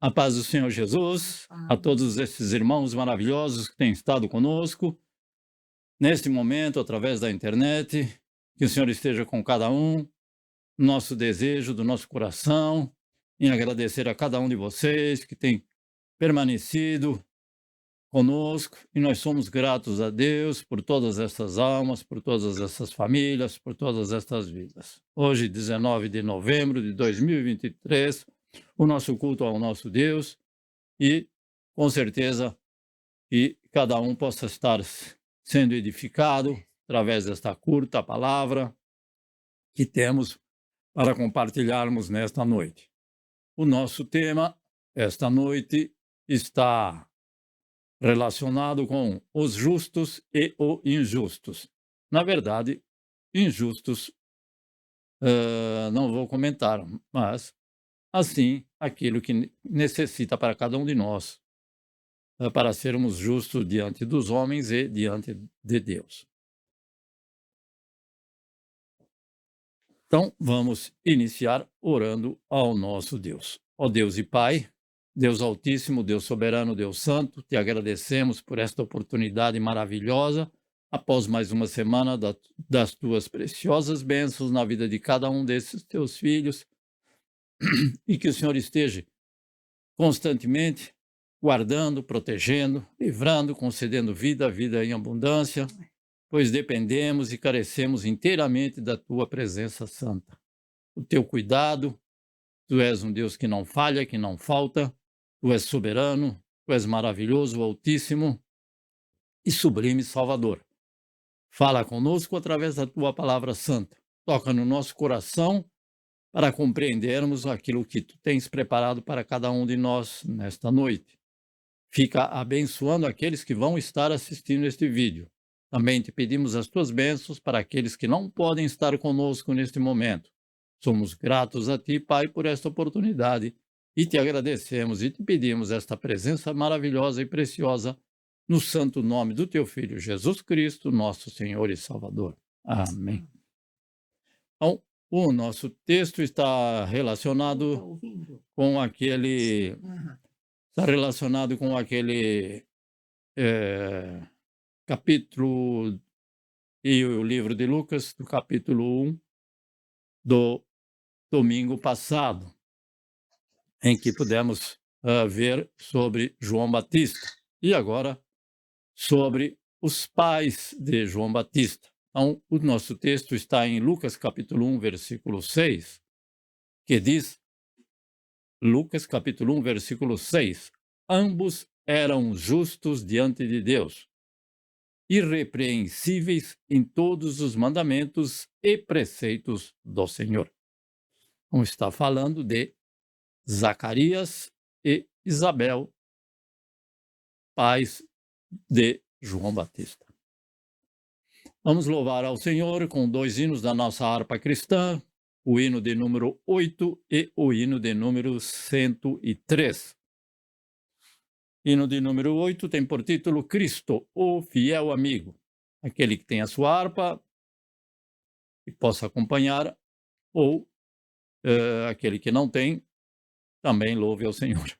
A paz do Senhor Jesus, a todos esses irmãos maravilhosos que têm estado conosco, neste momento, através da internet, que o Senhor esteja com cada um, nosso desejo do nosso coração, em agradecer a cada um de vocês que tem permanecido conosco, e nós somos gratos a Deus por todas essas almas, por todas essas famílias, por todas estas vidas. Hoje, 19 de novembro de 2023, o nosso culto ao nosso Deus, e com certeza que cada um possa estar sendo edificado através desta curta palavra que temos para compartilharmos nesta noite. O nosso tema esta noite está relacionado com os justos e os injustos. Na verdade, injustos não vou comentar, mas assim aquilo que necessita para cada um de nós para sermos justos diante dos homens e diante de Deus. Então, vamos iniciar orando ao nosso Deus. Ó Deus e Pai, Deus Altíssimo, Deus Soberano, Deus Santo, te agradecemos por esta oportunidade maravilhosa, após mais uma semana das tuas preciosas bênçãos na vida de cada um desses teus filhos, e que o Senhor esteja constantemente guardando, protegendo, livrando, concedendo vida em abundância, pois dependemos e carecemos inteiramente da tua presença santa. O teu cuidado, tu és um Deus que não falha, que não falta, tu és soberano, tu és maravilhoso, altíssimo e sublime Salvador. Fala conosco através da tua palavra santa. Toca no nosso coração para compreendermos aquilo que tu tens preparado para cada um de nós nesta noite. Fica abençoando aqueles que vão estar assistindo este vídeo. Também te pedimos as tuas bênçãos para aqueles que não podem estar conosco neste momento. Somos gratos a ti, Pai, por esta oportunidade e te agradecemos e te pedimos esta presença maravilhosa e preciosa no santo nome do teu Filho, Jesus Cristo, nosso Senhor e Salvador. Amém. Então, o nosso texto está relacionado com aquele capítulo e o livro de Lucas, do capítulo 1 do domingo passado, em que pudemos ver sobre João Batista e agora sobre os pais de João Batista. Então, o nosso texto está em Lucas capítulo 1, versículo 6, que diz, Lucas capítulo 1, versículo 6, ambos eram justos diante de Deus, irrepreensíveis em todos os mandamentos e preceitos do Senhor. Então, está falando de Zacarias e Isabel, pais de João Batista. Vamos louvar ao Senhor com dois hinos da nossa harpa cristã, o hino de número 8 e o hino de número 103. Hino de número 8 tem por título Cristo, o fiel amigo. Aquele que tem a sua harpa e possa acompanhar, ou aquele que não tem, também louve ao Senhor.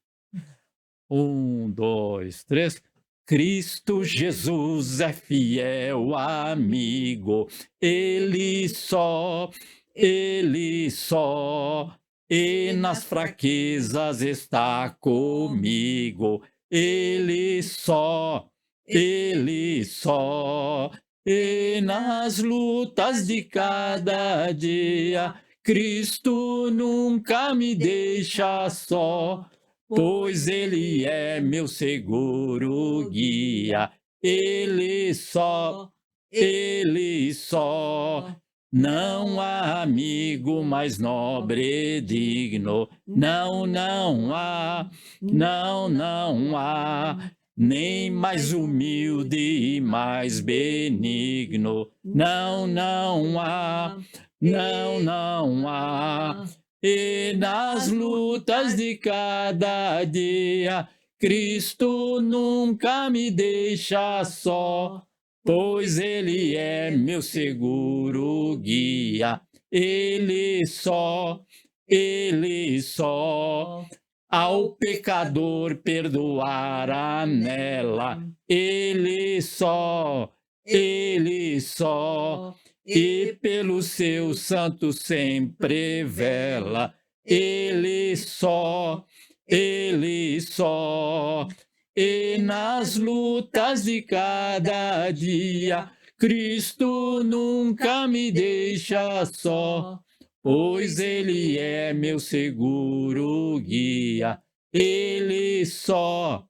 1, 2, 3. Cristo Jesus é fiel amigo, Ele só, e nas fraquezas está comigo, Ele só, e nas lutas de cada dia, Cristo nunca me deixa só. Pois Ele é meu seguro guia, Ele só, não há amigo mais nobre e digno, não há, nem mais humilde e mais benigno, não há. E nas lutas de cada dia, Cristo nunca me deixa só, pois Ele é meu seguro guia, Ele só, ao pecador perdoará nela. Ele só, e pelo seu santo sempre vela. Ele só, e nas lutas de cada dia, Cristo nunca me deixa só, pois Ele é meu seguro guia. Ele só,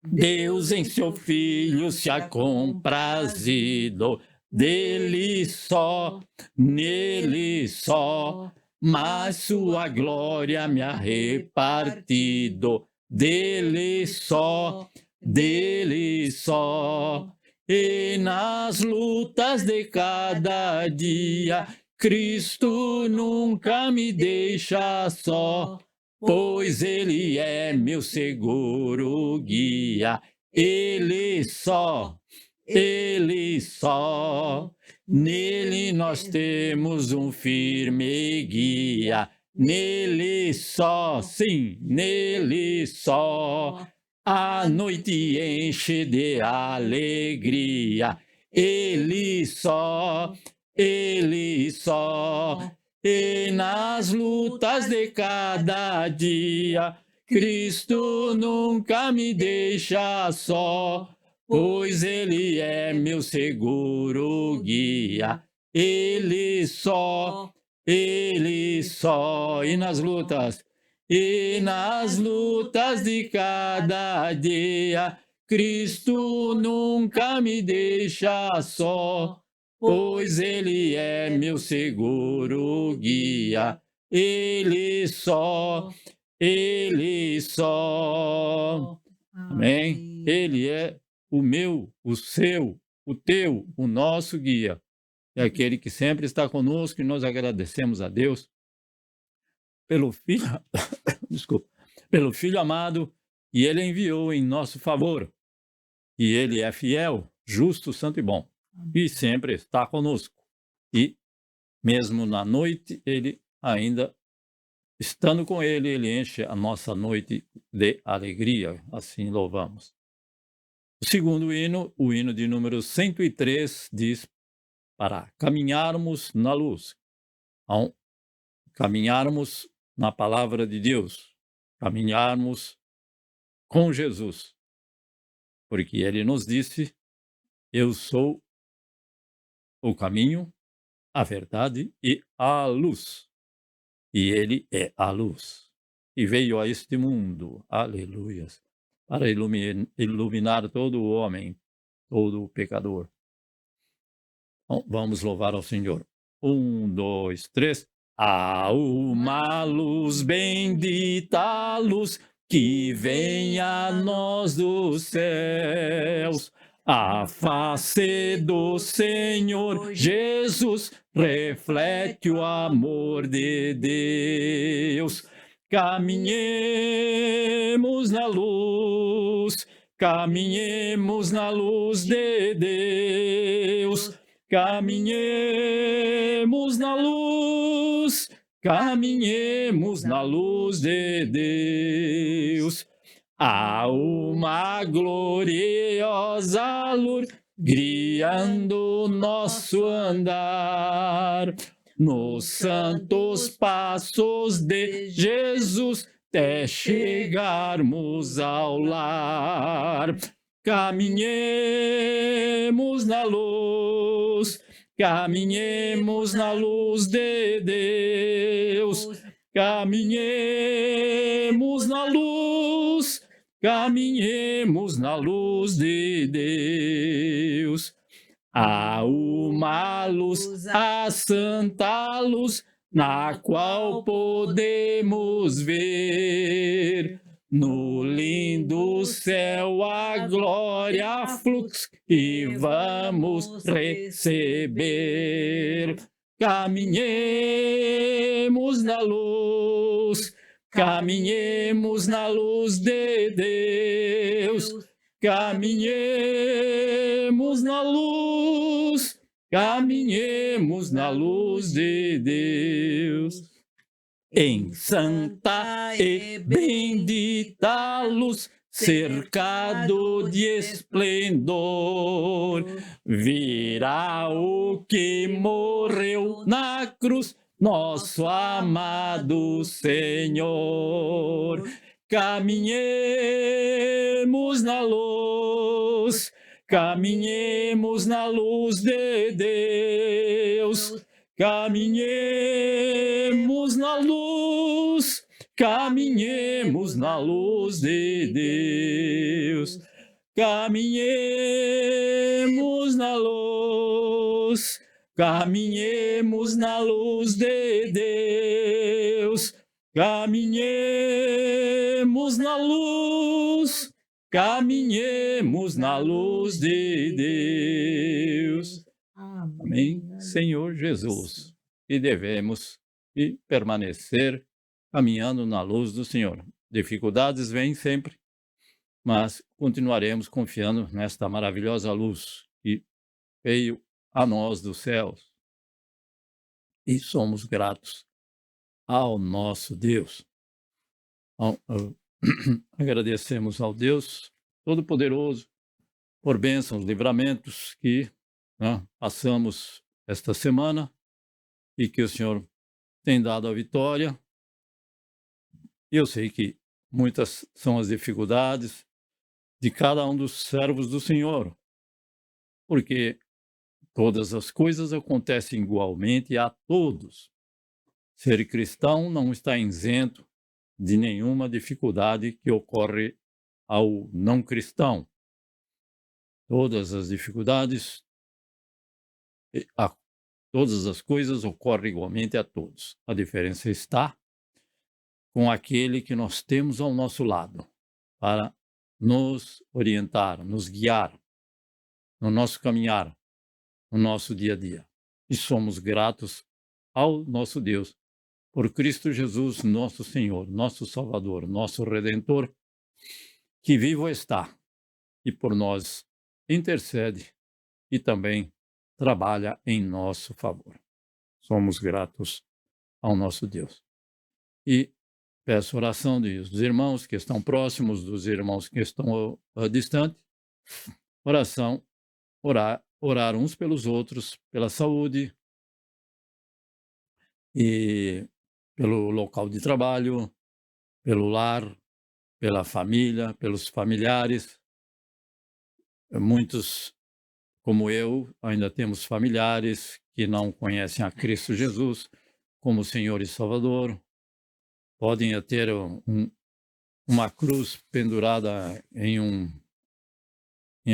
Deus em seu Filho se há comprazido, dele só, nele só, mas sua glória me há repartido, dele só, e nas lutas de cada dia, Cristo nunca me deixa só, pois Ele é meu seguro guia. Ele só, nele nós temos um firme guia. Nele só, sim, nele só, a noite enche de alegria. Ele só, e nas lutas de cada dia, Cristo nunca me deixa só, pois Ele é meu seguro guia. Ele só, e nas lutas de cada dia, Cristo nunca me deixa só, pois Ele é meu seguro guia. Ele só, Amém? Ele é o meu, o seu, o teu, o nosso guia. É aquele que sempre está conosco, e nós agradecemos a Deus pelo Filho, desculpa, pelo Filho amado, e Ele enviou em nosso favor. E Ele é fiel, justo, santo e bom, e sempre está conosco. E mesmo na noite, Ele ainda, estando com Ele enche a nossa noite de alegria. Assim louvamos. O segundo hino, o hino de número 103, diz: para caminharmos na luz, ao caminharmos na palavra de Deus, caminharmos com Jesus, porque Ele nos disse: eu sou o caminho, a verdade e a luz. E Ele é a luz. E veio a este mundo, aleluias, para iluminar todo o homem, todo o pecador. Bom, vamos louvar ao Senhor. 1, 2, 3. Há uma luz, bendita luz, que vem a nós dos céus. A face do Senhor Jesus reflete o amor de Deus. Caminhemos na luz de Deus. Caminhemos na luz de Deus. Há uma gloriosa luz guiando nosso andar, nos santos passos de Jesus, até chegarmos ao lar. Caminhemos na luz de Deus. Caminhemos na luz de Deus. Há uma luz, a santa luz, na qual podemos ver no lindo céu a glória fluxo e vamos receber. Caminhemos na luz de Deus. Caminhemos na luz de Deus. em santa e bendita luz, cercado de esplendor, virá o que morreu na cruz, nosso amado Senhor. Caminhemos na luz, caminhemos na luz de Deus, caminhemos na luz, caminhemos na luz de Deus, caminhemos na luz, caminhemos na luz de Deus, caminhemos na luz, caminhemos na luz de Deus. Amém, Senhor Jesus. E devemos permanecer caminhando na luz do Senhor. Dificuldades vêm sempre, mas continuaremos confiando nesta maravilhosa luz que veio a nós dos céus. E somos gratos ao nosso Deus. Agradecemos ao Deus Todo-Poderoso por bênçãos, livramentos que passamos esta semana e que o Senhor tem dado a vitória. E eu sei que muitas são as dificuldades de cada um dos servos do Senhor, porque todas as coisas acontecem igualmente a todos. Ser cristão não está isento de nenhuma dificuldade que ocorre ao não cristão. Todas as dificuldades, todas as coisas ocorrem igualmente a todos. A diferença está com aquele que nós temos ao nosso lado para nos orientar, nos guiar no nosso caminhar, no nosso dia a dia. E somos gratos ao nosso Deus por Cristo Jesus, nosso Senhor, nosso Salvador, nosso Redentor, que vivo está e por nós intercede e também trabalha em nosso favor. Somos gratos ao nosso Deus. E peço oração dos irmãos que estão próximos, dos irmãos que estão distantes. Oração, orar uns pelos outros, pela saúde e pelo local de trabalho, pelo lar, pela família, pelos familiares. Muitos, como eu, ainda temos familiares que não conhecem a Cristo Jesus como Senhor e Salvador. Podem ter uma cruz pendurada em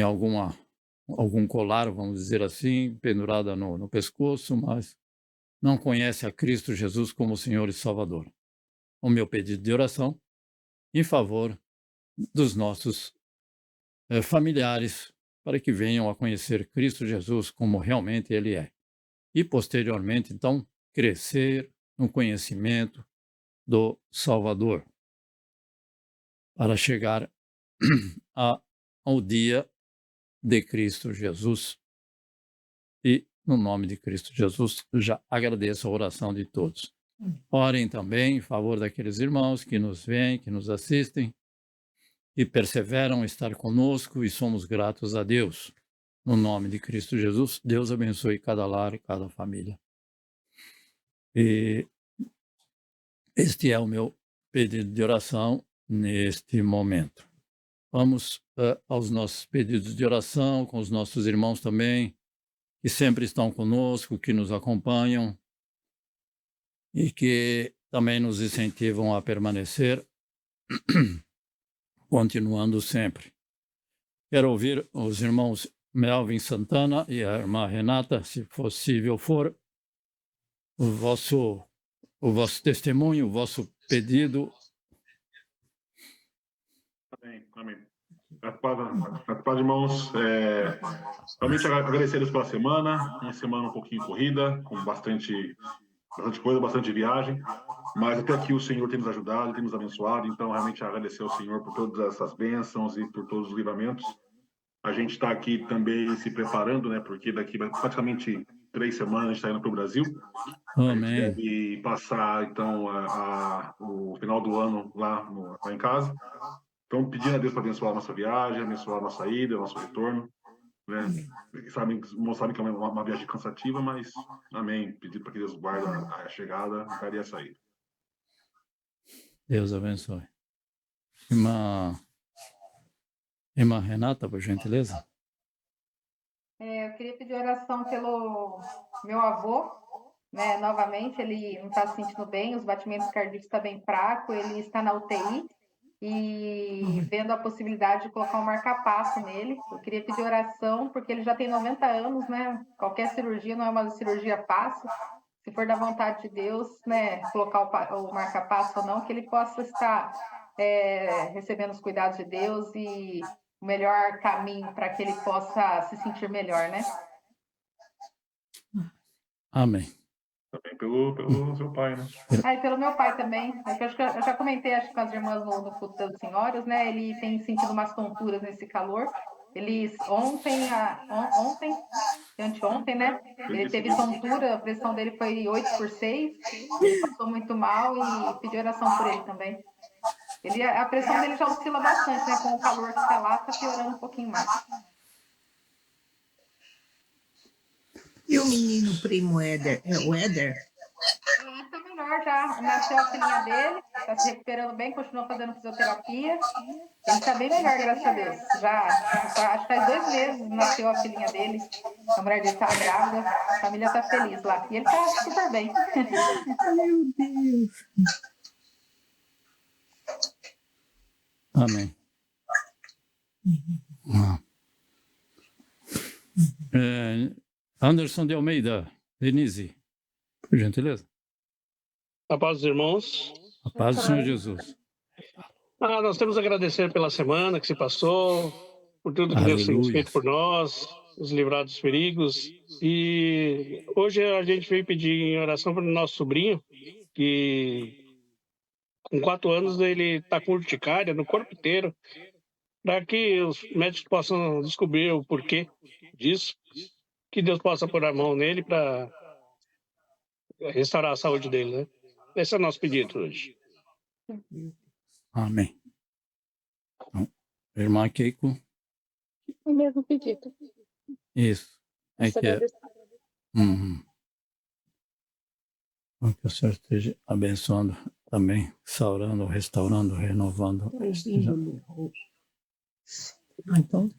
algum colar, vamos dizer assim, pendurada no pescoço, mas não conhece a Cristo Jesus como Senhor e Salvador. O meu pedido de oração em favor dos nossos familiares, para que venham a conhecer Cristo Jesus como realmente Ele é. E, posteriormente, então, crescer no conhecimento do Salvador, para chegar ao dia de Cristo Jesus. E, no nome de Cristo Jesus, já agradeço a oração de todos. Orem também em favor daqueles irmãos que nos veem, que nos assistem, e perseveram em estar conosco, e somos gratos a Deus. No nome de Cristo Jesus, Deus abençoe cada lar e cada família. E este é o meu pedido de oração neste momento. Vamos aos nossos pedidos de oração, com os nossos irmãos também, que sempre estão conosco, que nos acompanham e que também nos incentivam a permanecer, continuando sempre. Quero ouvir os irmãos Melvin Santana e a irmã Renata, se possível for, o vosso testemunho, o vosso pedido. Amém, amém. A paz, irmãos. Realmente agradecer-lhes pela semana, uma semana um pouquinho corrida, com bastante coisa, bastante viagem, mas até aqui o Senhor tem nos ajudado, tem nos abençoado, então realmente agradecer ao Senhor por todas essas bênçãos e por todos os livramentos. A gente está aqui também se preparando, né, porque daqui praticamente 3 semanas a gente está indo para o Brasil. A gente Amém. deve passar, então, o final do ano lá em casa. Então, pedindo a Deus para abençoar a nossa viagem, abençoar a nossa ida, o nosso retorno, né? Irmãos sabem que é uma viagem cansativa, mas, amém. Pedindo para que Deus guarde a chegada e a saída. Deus abençoe. Irmã Renata, por gentileza. Eu queria pedir oração pelo meu avô, né? Novamente, ele não está se sentindo bem, os batimentos cardíacos estão bem fracos, ele está na UTI e vendo a possibilidade de colocar um marca-passo nele. Eu queria pedir oração, porque ele já tem 90 anos, né? Qualquer cirurgia não é uma cirurgia fácil. Se for da vontade de Deus, né, colocar o marca-passo ou não, que ele possa estar recebendo os cuidados de Deus e o melhor caminho para que ele possa se sentir melhor, né? Amém. Também pelo seu pai, né? E pelo meu pai também. Acho que eu já comentei com as irmãs no culto das senhoras, né? Ele tem sentido umas tonturas nesse calor. Eles ontem e anteontem, né? Ele teve tontura, a pressão dele foi 8/6. Ele passou muito mal e pediu oração por ele também. A pressão dele já oscila bastante, né? Com o calor que está lá, está piorando um pouquinho mais. E o menino primo Éder? É o Éder? Está melhor já. Nasceu a filhinha dele, está se recuperando bem, continua fazendo fisioterapia. Ele está bem melhor, graças a Deus. Acho que faz 2 meses nasceu a filhinha dele. A mulher dele está grávida, a família está feliz lá. E ele está super bem. Meu Deus. Amém. Anderson de Almeida, Denise, por gentileza. A paz dos irmãos. A paz do Senhor Jesus. Nós temos a agradecer pela semana que se passou, por tudo que Deus tem feito por nós, nos livrar dos perigos. E hoje a gente veio pedir em oração para o nosso sobrinho, que com 4 anos ele está com urticária no corpo inteiro, para que os médicos possam descobrir o porquê disso, que Deus possa pôr a mão nele para restaurar a saúde dele, né? Esse é o nosso pedido hoje. Amém. Então, irmã Keiko. O mesmo pedido. Isso. É que é. Que o Senhor esteja abençoando também, restaurando, renovando. Então.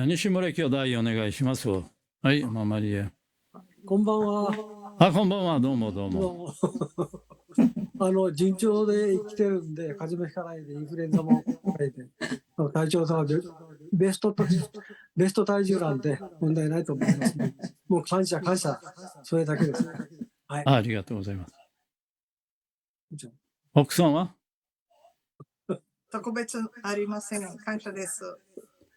Nishimura Kyodai, onegai shimasu. Ai, irmã Maria. こんばんは。こんばんは、どうも。順調で生きてるんで、風邪もひかないで、インフルエンザもないで、体調さんはベスト体重なんで問題ないと思います、ね。もう感謝、それだけです。はい。ありがとうございます。奥さんは特別ありません。感謝です。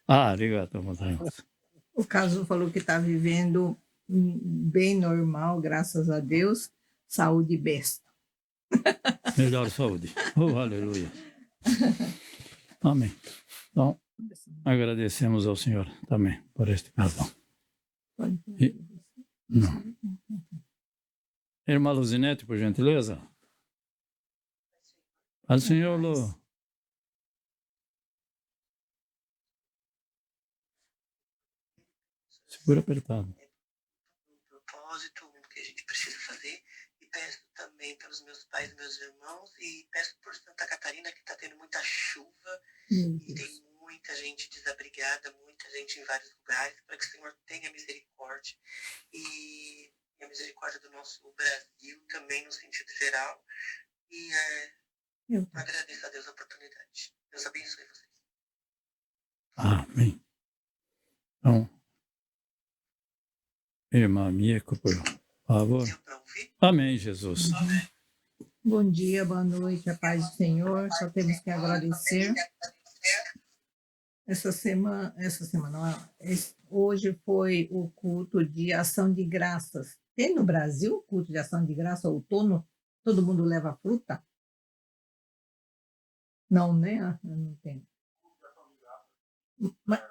ありがとうございます。O caso falou que está vivendo bem normal, graças a Deus, saúde besta. Melhor saúde. Oh, aleluia. Amém. Então, agradecemos ao Senhor também por este casal. Irmã Luzinete, por gentileza. Ao Senhor, Lu. Segura apertado. Propósito que a gente precisa fazer, e peço também pelos meus pais e meus irmãos, e peço por Santa Catarina, que está tendo muita chuva, e tem muita gente desabrigada, muita gente em vários lugares, para que o Senhor tenha misericórdia, e a misericórdia do nosso Brasil também, no sentido geral, e agradeço a Deus a oportunidade. Deus abençoe vocês. Amém. Então, irmã Mieko, por favor. Amém, Jesus. Bom dia, boa noite, a paz do Senhor. Só temos que agradecer. Hoje foi o culto de ação de graças. Tem no Brasil culto de ação de graça, outono? Todo mundo leva fruta? Não, né? Eu não tenho. Mas,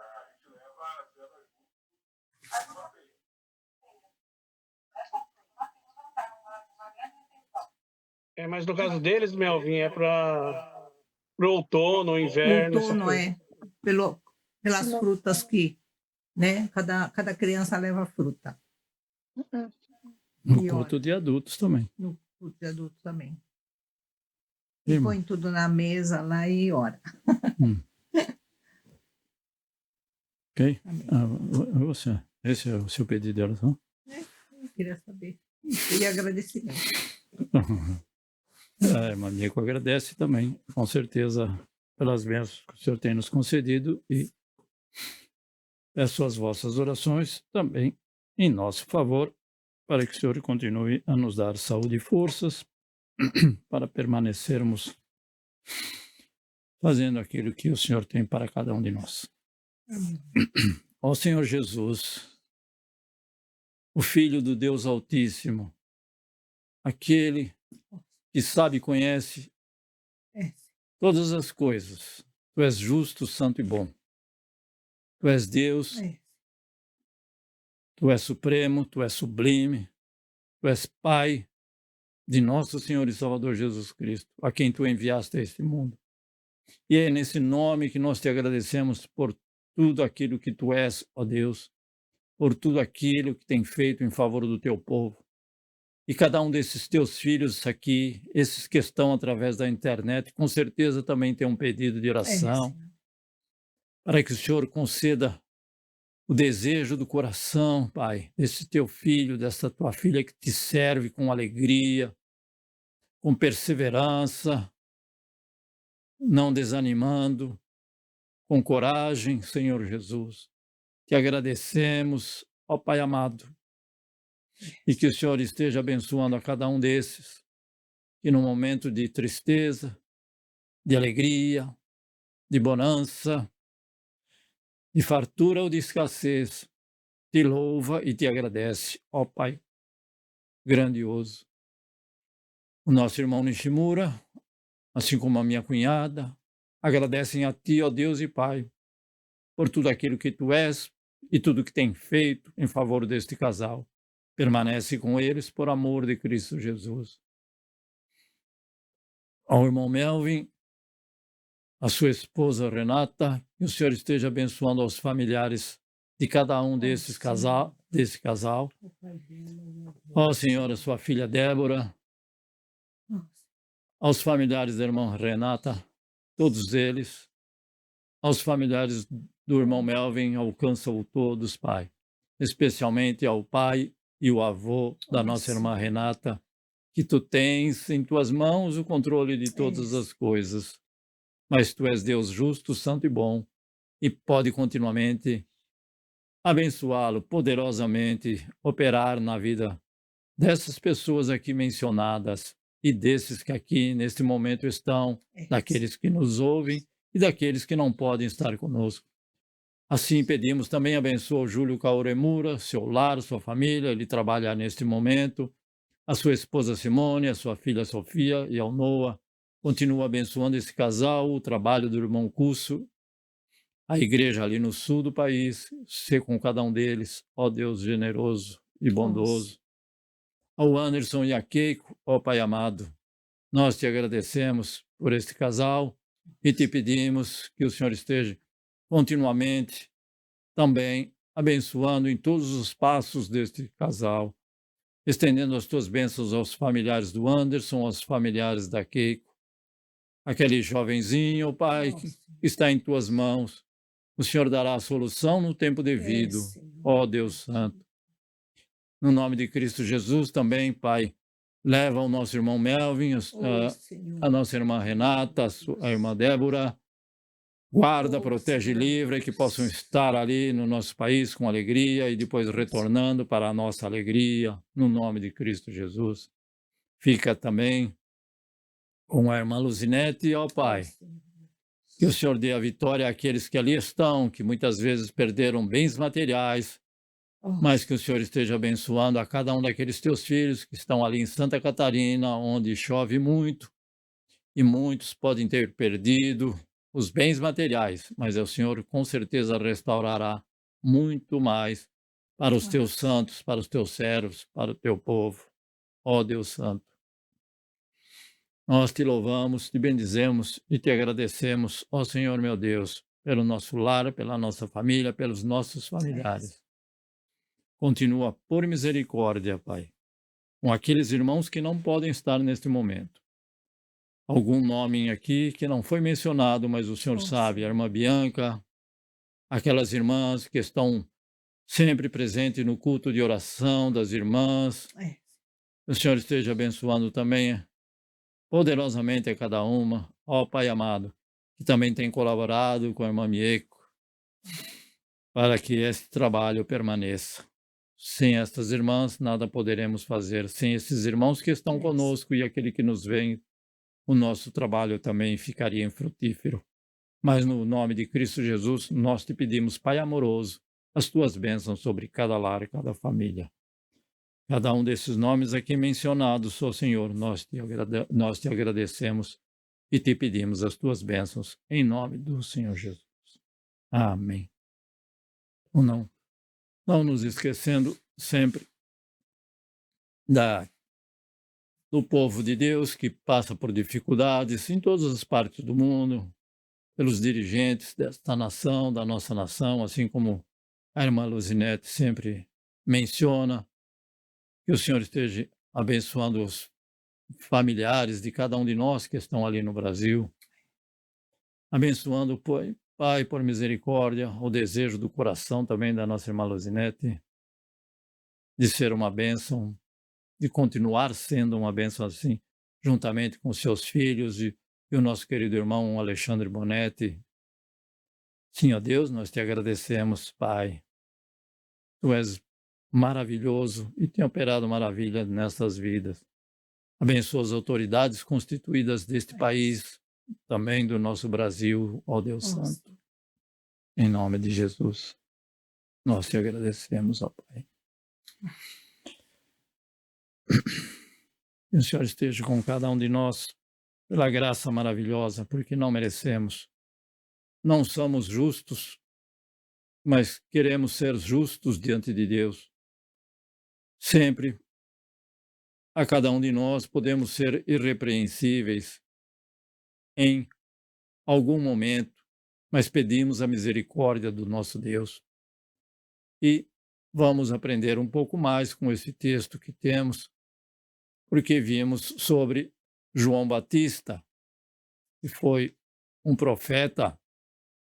Mas no caso deles, Melvin, é para o outono, inverno, essa outono coisa. pelas Não. frutas que, né? Cada criança leva fruta. No E culto olha, de adultos também. no culto de adulto também. Sim, E irmão. põe tudo na mesa lá e ora. Ok? Amém. Você, esse é o seu pedido de oração? Eu queria saber. E agradecimento. Irmã Nico agradece também, com certeza, pelas bênçãos que o Senhor tem nos concedido e peço as vossas orações também em nosso favor, para que o Senhor continue a nos dar saúde e forças para permanecermos fazendo aquilo que o Senhor tem para cada um de nós. Amém. Ó Senhor Jesus, o Filho do Deus Altíssimo, aquele que sabe e conhece É. todas as coisas. Tu és justo, santo e bom. Tu és Deus, É. Tu és supremo, Tu és sublime, Tu és Pai de nosso Senhor e Salvador Jesus Cristo, a quem Tu enviaste a este mundo. E é nesse nome que nós Te agradecemos por tudo aquilo que Tu és, ó Deus, por tudo aquilo que tem feito em favor do Teu povo. E cada um desses Teus filhos aqui, esses que estão através da internet, com certeza também tem um pedido de oração, Senhor. para que o Senhor conceda o desejo do coração, Pai, desse Teu filho, dessa Tua filha que Te serve com alegria, com perseverança, não desanimando, com coragem, Senhor Jesus. Te agradecemos, ó Pai amado, e que o Senhor esteja abençoando a cada um desses, que no momento de tristeza, de alegria, de bonança, de fartura ou de escassez, te louva e te agradece, ó Pai grandioso. O nosso irmão Nishimura, assim como a minha cunhada, agradecem a Ti, ó Deus e Pai, por tudo aquilo que Tu és e tudo que tem feito em favor deste casal. Permanece com eles por amor de Cristo Jesus. Ao irmão Melvin, a sua esposa Renata, que o Senhor esteja abençoando aos familiares de cada um desse casal. Ó Senhor, a sua filha Débora, aos familiares da irmã Renata, todos eles, aos familiares do irmão Melvin, alcança-o todos, Pai, especialmente ao pai e o avô da nossa irmã Renata, que Tu tens em Tuas mãos o controle de todas as coisas, mas Tu és Deus justo, santo e bom, e pode continuamente abençoá-lo poderosamente, operar na vida dessas pessoas aqui mencionadas e desses que aqui neste momento estão, daqueles que nos ouvem e daqueles que não podem estar conosco. Assim pedimos também, abençoa o Júlio Kaoremura, seu lar, sua família, ele trabalha neste momento, a sua esposa Simone, a sua filha Sofia e ao Noah. Continua abençoando esse casal, o trabalho do irmão Cusso, a igreja ali no sul do país, ser com cada um deles, ó Deus generoso e bondoso. Ao Anderson e a Keiko, ó Pai amado, nós Te agradecemos por este casal e Te pedimos que o Senhor esteja continuamente também abençoando em todos os passos deste casal, estendendo as Tuas bênçãos aos familiares do Anderson, aos familiares da Keiko, aquele jovenzinho, Pai, que está em Tuas mãos. O Senhor dará a solução no tempo devido, ó Deus Santo. No nome de Cristo Jesus também, Pai, leva o nosso irmão Melvin, a nossa irmã Renata, a irmã Débora, guarda, protege e livra, que possam estar ali no nosso país com alegria e depois retornando para a nossa alegria, no nome de Cristo Jesus. Fica também com a irmã Luzinete, ó Pai, que o Senhor dê a vitória àqueles que ali estão, que muitas vezes perderam bens materiais, mas que o Senhor esteja abençoando a cada um daqueles Teus filhos que estão ali em Santa Catarina, onde chove muito, e muitos podem ter perdido os bens materiais, mas o Senhor com certeza restaurará muito mais para os teus santos, para os teus servos, para o teu povo, ó Deus Santo. Nós te louvamos, te bendizemos e te agradecemos, ó Senhor meu Deus, pelo nosso lar, pela nossa família, pelos nossos familiares. Continua por misericórdia, Pai, com aqueles irmãos que não podem estar neste momento. Algum nome aqui que não foi mencionado, mas o Senhor sabe, a irmã Bianca, aquelas irmãs que estão sempre presentes no culto de oração das irmãs. O Senhor esteja abençoando também poderosamente a cada uma, ó Pai amado, que também tem colaborado com a irmã Mieco, para que esse trabalho permaneça. Sem estas irmãs, nada poderemos fazer. Sem esses irmãos que estão conosco e aquele que nos vem, o nosso trabalho também ficaria infrutífero. Mas no nome de Cristo Jesus, nós te pedimos, Pai amoroso, as tuas bênçãos sobre cada lar e cada família. Cada um desses nomes aqui mencionados, ó Senhor, nós te agradecemos e te pedimos as tuas bênçãos em nome do Senhor Jesus. Amém. Ou não nos esquecendo sempre do povo de Deus que passa por dificuldades em todas as partes do mundo, pelos dirigentes desta nação, da nossa nação, assim como a irmã Luzinete sempre menciona. Que o Senhor esteja abençoando os familiares de cada um de nós que estão ali no Brasil. Abençoando, Pai, por misericórdia, o desejo do coração também da nossa irmã Luzinete, de ser uma bênção, de continuar sendo uma bênção assim, juntamente com seus filhos e o nosso querido irmão Alexandre Bonetti. Sim, ó Deus, nós te agradecemos, Pai. Tu és maravilhoso e tem operado maravilha nessas vidas. Abençoa as autoridades constituídas deste país, também do nosso Brasil, ó Deus Santo. Em nome de Jesus, nós te agradecemos, ó Pai. Que o Senhor esteja com cada um de nós, pela graça maravilhosa, porque não merecemos. Não somos justos, mas queremos ser justos diante de Deus. Sempre, a cada um de nós, podemos ser irrepreensíveis em algum momento, mas pedimos a misericórdia do nosso Deus. E vamos aprender um pouco mais com esse texto que temos, porque vimos sobre João Batista, que foi um profeta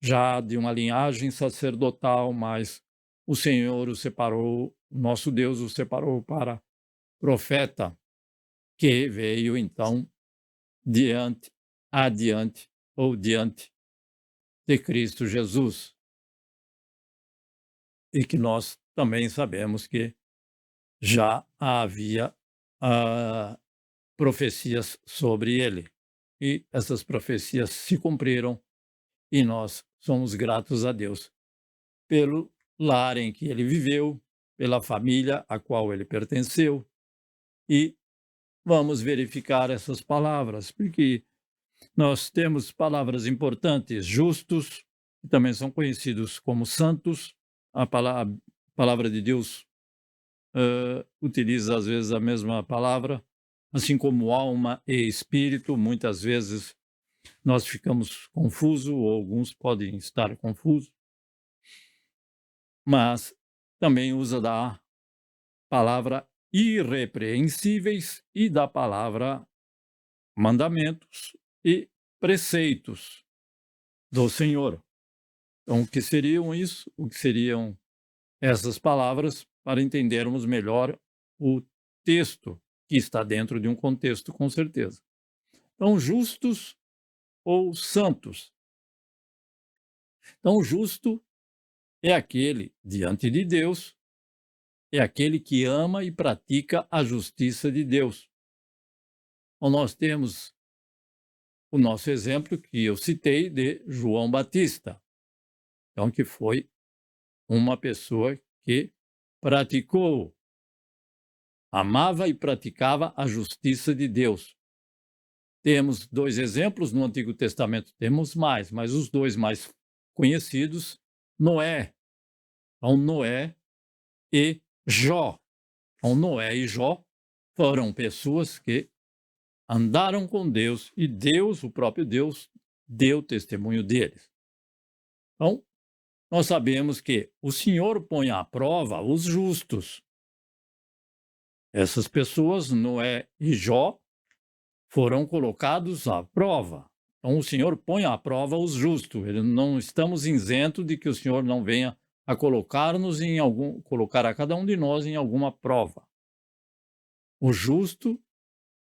já de uma linhagem sacerdotal, mas o Senhor o separou, nosso Deus o separou para profeta, que veio então adiante de Cristo Jesus. E que nós também sabemos que já havia profecias sobre ele. E essas profecias se cumpriram e nós somos gratos a Deus pelo lar em que ele viveu, pela família a qual ele pertenceu. E vamos verificar essas palavras, porque nós temos palavras importantes, justos, que também são conhecidos como santos. A palavra de Deus utiliza às vezes a mesma palavra, assim como alma e espírito. Muitas vezes nós ficamos confusos, ou alguns podem estar confusos, mas também usa da palavra irrepreensíveis e da palavra mandamentos e preceitos do Senhor. Então, o que seriam isso? O que seriam essas palavras para entendermos melhor o texto que está dentro de um contexto, com certeza. Então, justos ou santos. Então, o justo é aquele diante de Deus, é aquele que ama e pratica a justiça de Deus. Então, nós temos o nosso exemplo que eu citei de João Batista, então, que foi uma pessoa que praticou, amava e praticava a justiça de Deus. temos 2 exemplos no Antigo Testamento, temos mais, mas os 2 mais conhecidos, Noé. Então, Noé e Jó. Então, Noé e Jó foram pessoas que andaram com Deus e Deus, o próprio Deus, deu testemunho deles. Então, nós sabemos que o Senhor põe à prova os justos. Essas pessoas, Noé e Jó, foram colocados à prova. Então, o Senhor põe à prova os justos. Não estamos isentos de que o Senhor não venha a colocar a cada um de nós em alguma prova. O justo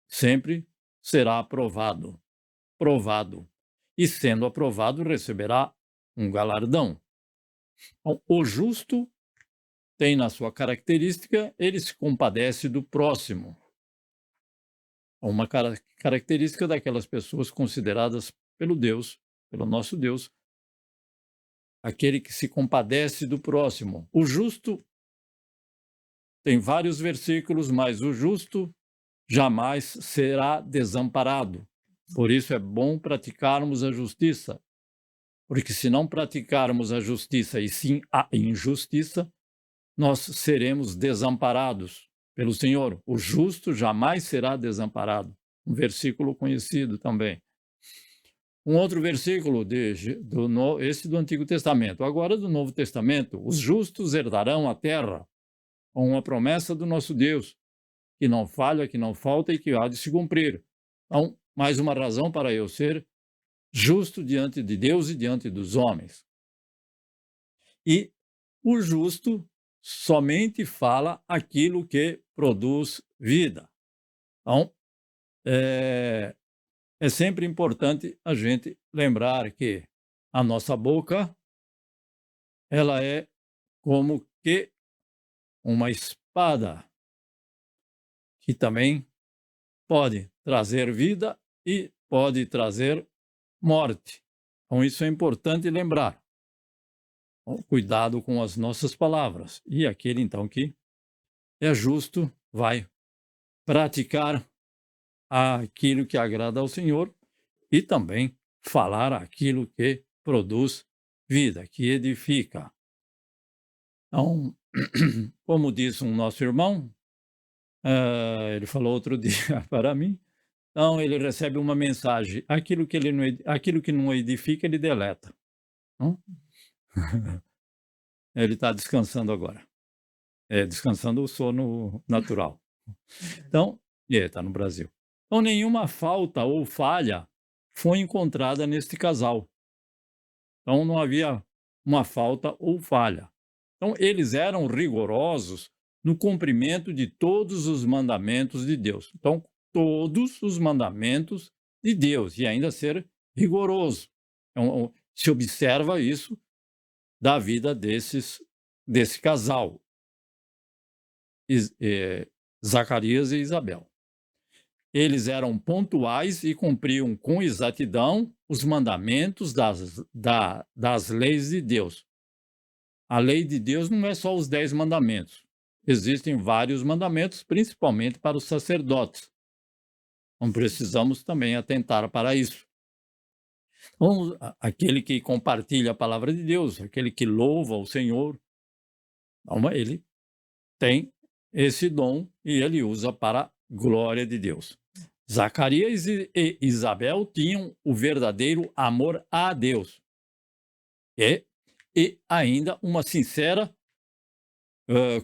sempre será aprovado, provado, e sendo aprovado receberá um galardão. Então, o justo tem na sua característica, ele se compadece do próximo. Uma característica daquelas pessoas consideradas pelo nosso Deus, aquele que se compadece do próximo. O justo tem vários versículos, mas o justo jamais será desamparado. Por isso é bom praticarmos a justiça, porque se não praticarmos a justiça e sim a injustiça, nós seremos desamparados pelo Senhor. O justo jamais será desamparado. Um versículo conhecido também. Um outro versículo, esse do Antigo Testamento. Agora, do Novo Testamento, os justos herdarão a terra, com uma promessa do nosso Deus, que não falha, que não falta e que há de se cumprir. Então, mais uma razão para eu ser justo diante de Deus e diante dos homens. E o justo somente fala aquilo que produz vida. Então, é sempre importante a gente lembrar que a nossa boca, ela é como que uma espada, que também pode trazer vida e pode trazer morte. Então, isso é importante lembrar. Então, cuidado com as nossas palavras. E aquele, então, que é justo vai praticar aquilo que agrada ao Senhor e também falar aquilo que produz vida, que edifica. Então, como disse um nosso irmão, ele falou outro dia para mim, então ele recebe uma mensagem, aquilo que não edifica, ele deleta. Não? Ele está descansando agora. Descansando o sono natural. Então, está no Brasil. Então, nenhuma falta ou falha foi encontrada neste casal. Então, não havia uma falta ou falha. Então, eles eram rigorosos no cumprimento de todos os mandamentos de Deus. Então, todos os mandamentos de Deus, e ainda ser rigoroso. Então, se observa isso da vida desse casal, Zacarias e Isabel. Eles eram pontuais e cumpriam com exatidão os mandamentos das leis de Deus. A lei de Deus não é só os 10 mandamentos. Existem vários mandamentos, principalmente para os sacerdotes. Então, precisamos também atentar para isso. Então, aquele que compartilha a palavra de Deus, aquele que louva o Senhor, então, ele tem esse dom e ele usa para a glória de Deus. Zacarias e Isabel tinham o verdadeiro amor a Deus e ainda uma sincera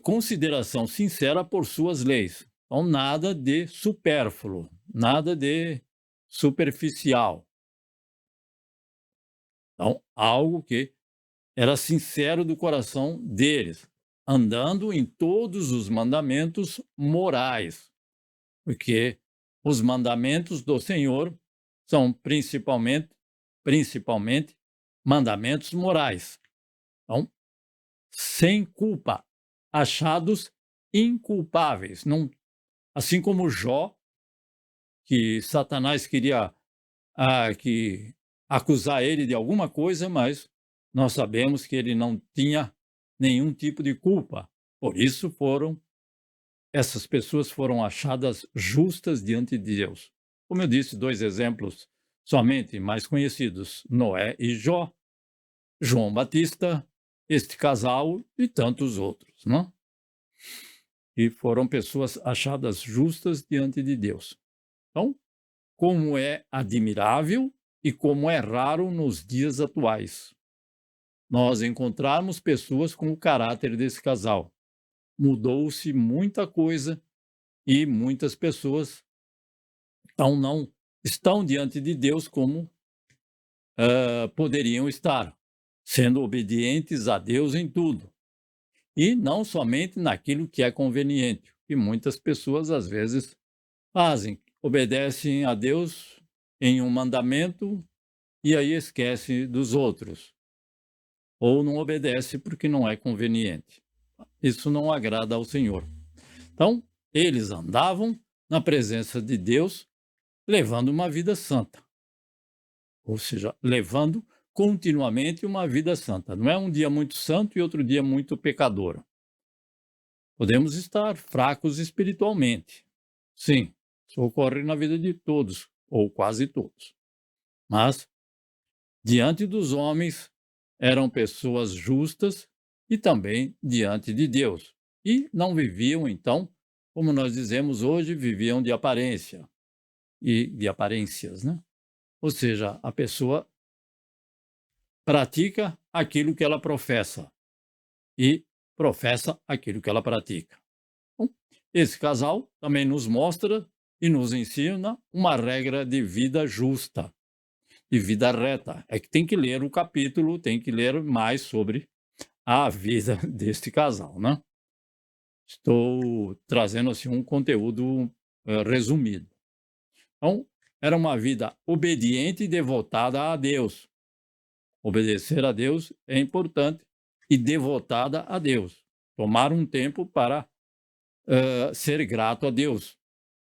consideração sincera por suas leis. Então, nada de supérfluo, nada de superficial. Então, algo que era sincero do coração deles, andando em todos os mandamentos morais, porque os mandamentos do Senhor são principalmente mandamentos morais. Então, sem culpa, achados inculpáveis. Não, assim como Jó, que Satanás queria acusar ele de alguma coisa, mas nós sabemos que ele não tinha nenhum tipo de culpa. Por isso essas pessoas foram achadas justas diante de Deus. Como eu disse, 2 exemplos somente mais conhecidos, Noé e Jó, João Batista, este casal e tantos outros, não? E foram pessoas achadas justas diante de Deus. Então, como é admirável e como é raro nos dias atuais nós encontrarmos pessoas com o caráter desse casal. Mudou-se muita coisa e muitas pessoas não estão diante de Deus como poderiam estar, sendo obedientes a Deus em tudo. E não somente naquilo que é conveniente, que muitas pessoas às vezes fazem, obedecem a Deus em um mandamento e aí esquece dos outros, ou não obedece porque não é conveniente. Isso não agrada ao Senhor. Então, eles andavam na presença de Deus, levando uma vida santa, ou seja, levando continuamente uma vida santa. Não é um dia muito santo e outro dia muito pecador. Podemos estar fracos espiritualmente. Sim, isso ocorre na vida de todos, ou quase todos. Mas, diante dos homens, eram pessoas justas e também diante de Deus. E não viviam, então, como nós dizemos hoje, viviam de aparência e de aparências, né? Ou seja, a pessoa pratica aquilo que ela professa e professa aquilo que ela pratica. Então, esse casal também nos mostra e nos ensina uma regra de vida justa, de vida reta. É que tem que ler o capítulo, tem que ler mais sobre a vida deste casal, né? Estou trazendo assim um conteúdo resumido. Então, era uma vida obediente e devotada a Deus. Obedecer a Deus é importante e devotada a Deus. Tomar um tempo para ser grato a Deus,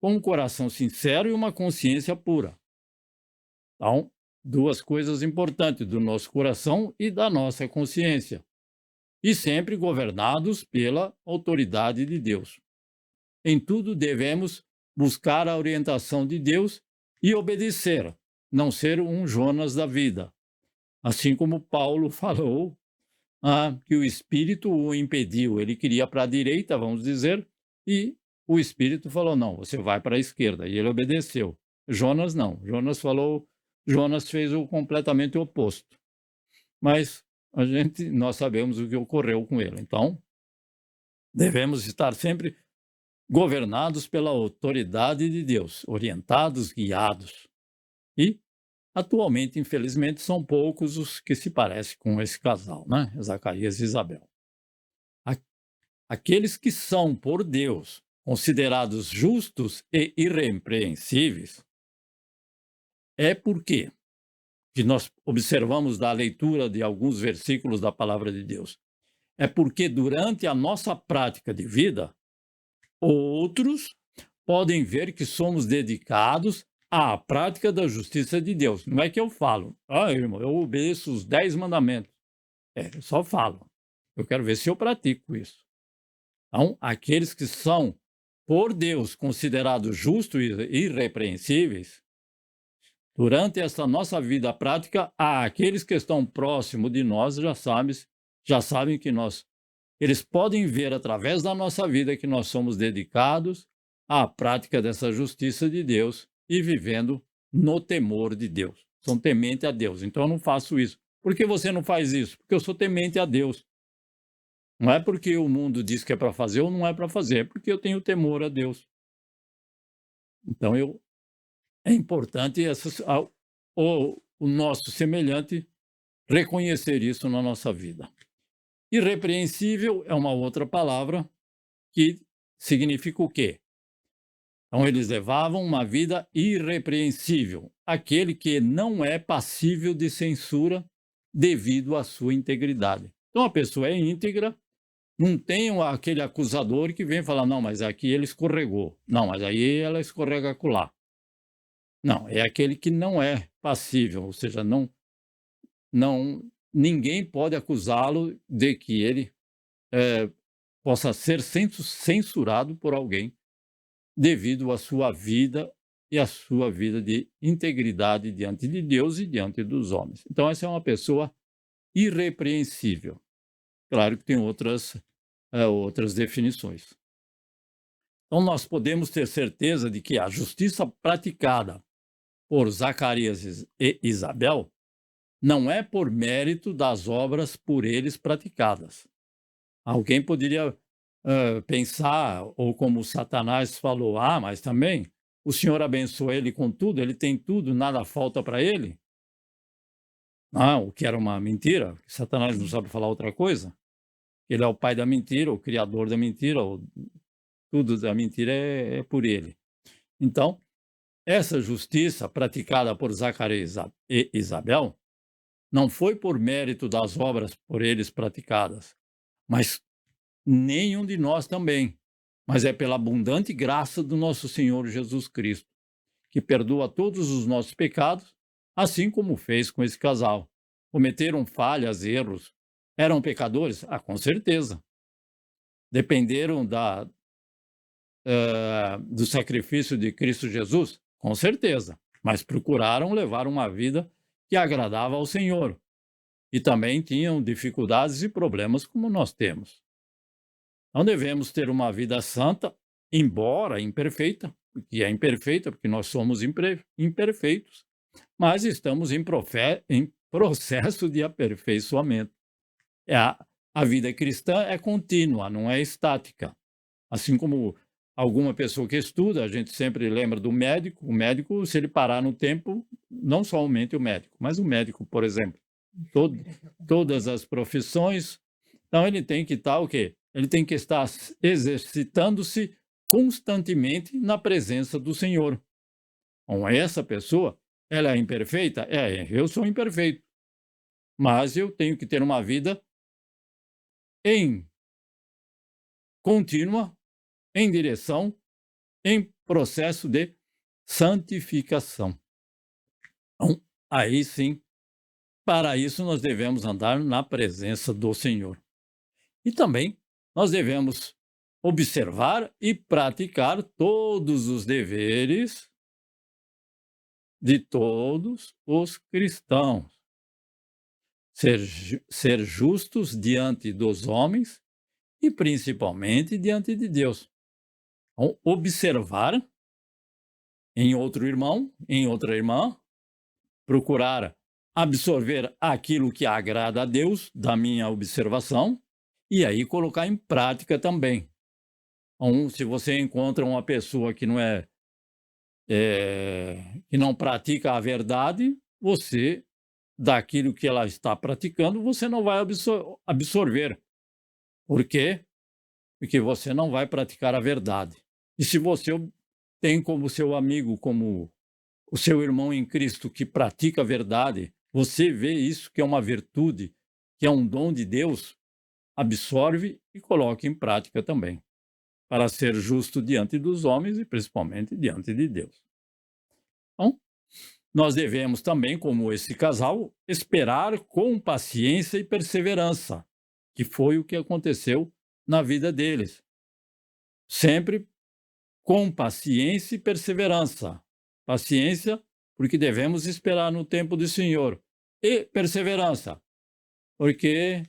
com um coração sincero e uma consciência pura. Então, 2 coisas importantes do nosso coração e da nossa consciência. E sempre governados pela autoridade de Deus. Em tudo devemos buscar a orientação de Deus e obedecer, não ser um Jonas da vida. Assim como Paulo falou que o Espírito o impediu, ele queria para a direita, vamos dizer, e o Espírito falou, não, você vai para a esquerda, e ele obedeceu. Jonas não, Jonas fez o completamente oposto. Mas nós sabemos o que ocorreu com ele. Então, devemos estar sempre governados pela autoridade de Deus, orientados, guiados. E, atualmente, infelizmente, são poucos os que se parecem com esse casal, né? Zacarias e Isabel. Aqueles que são, por Deus, considerados justos e irrepreensíveis, é porque que nós observamos da leitura de alguns versículos da palavra de Deus. É porque durante a nossa prática de vida, outros podem ver que somos dedicados à prática da justiça de Deus. Não é que eu falo, irmão, eu obedeço os 10 mandamentos. Eu só falo. Eu quero ver se eu pratico isso. Então, aqueles que são, por Deus, considerados justos e irrepreensíveis, durante essa nossa vida prática, aqueles que estão próximos de nós já sabem que eles podem ver através da nossa vida que nós somos dedicados à prática dessa justiça de Deus e vivendo no temor de Deus. São temente a Deus. Então eu não faço isso. Por que você não faz isso? Porque eu sou temente a Deus. Não é porque o mundo diz que é para fazer ou não é para fazer, é porque eu tenho temor a Deus. Então é importante o nosso semelhante reconhecer isso na nossa vida. Irrepreensível é uma outra palavra que significa o quê? Então, eles levavam uma vida irrepreensível, aquele que não é passível de censura devido à sua integridade. Então, a pessoa é íntegra, não tem aquele acusador que vem falar, não, mas aqui ele escorregou. Não, mas aí ela escorrega acolá. Não, é aquele que não é passível, ou seja, ninguém pode acusá-lo de que ele possa ser censurado por alguém devido à sua vida e a sua vida de integridade diante de Deus e diante dos homens. Então, essa é uma pessoa irrepreensível. Claro que tem outras definições. Então, nós podemos ter certeza de que a justiça praticada por Zacarias e Isabel não é por mérito das obras por eles praticadas. Alguém poderia pensar, ou como Satanás falou, mas também o Senhor abençoa ele com tudo, ele tem tudo, nada falta para ele. O que era uma mentira, Satanás não sabe falar outra coisa. Ele é o pai da mentira, o criador da mentira, tudo da mentira é por ele. Então, essa justiça praticada por Zacarias e Isabel não foi por mérito das obras por eles praticadas, mas nenhum de nós também, mas é pela abundante graça do nosso Senhor Jesus Cristo, que perdoa todos os nossos pecados, assim como fez com esse casal. Cometeram falhas, erros, eram pecadores? Com certeza. Dependeram do sacrifício de Cristo Jesus? Com certeza. Mas procuraram levar uma vida que agradava ao Senhor. E também tinham dificuldades e problemas como nós temos. Não devemos ter uma vida santa, embora imperfeita, porque é imperfeita, porque nós somos imperfeitos, mas estamos em processo de aperfeiçoamento. A vida cristã é contínua, não é estática. Assim como alguma pessoa que estuda, a gente sempre lembra do médico. O médico, se ele parar no tempo, não somente o médico, mas o médico, por exemplo, todas as profissões, então ele tem que estar o quê? Ele tem que estar exercitando-se constantemente na presença do Senhor. Então, essa pessoa, ela é imperfeita? Eu sou imperfeito. Mas eu tenho que ter uma vida contínua, em direção, em processo de santificação. Então, aí sim, para isso nós devemos andar na presença do Senhor. E também nós devemos observar e praticar todos os deveres de todos os cristãos. Ser justos diante dos homens e principalmente diante de Deus. Então, observar em outro irmão, em outra irmã, procurar absorver aquilo que agrada a Deus da minha observação e aí colocar em prática também. Então, se você encontra uma pessoa que que não pratica a verdade, você, daquilo que ela está praticando, você não vai absorver. Por quê? Porque você não vai praticar a verdade. E se você tem como seu amigo, como o seu irmão em Cristo que pratica a verdade, você vê isso que é uma virtude, que é um dom de Deus, absorve e coloca em prática também, para ser justo diante dos homens e principalmente diante de Deus. Então, nós devemos também, como esse casal, esperar com paciência e perseverança, que foi o que aconteceu na vida deles. Sempre com paciência e perseverança. Paciência, porque devemos esperar no tempo do Senhor. E perseverança, porque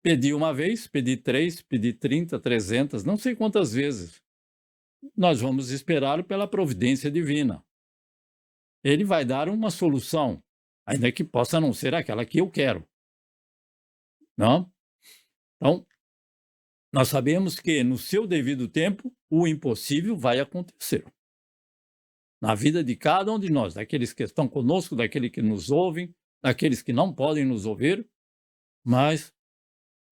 pedi uma vez, pedi 3, pedi 30, 300, não sei quantas vezes. Nós vamos esperar pela providência divina. Ele vai dar uma solução, ainda que possa não ser aquela que eu quero. Não? Então, nós sabemos que no seu devido tempo, o impossível vai acontecer. Na vida de cada um de nós, daqueles que estão conosco, daqueles que nos ouvem, daqueles que não podem nos ouvir, mas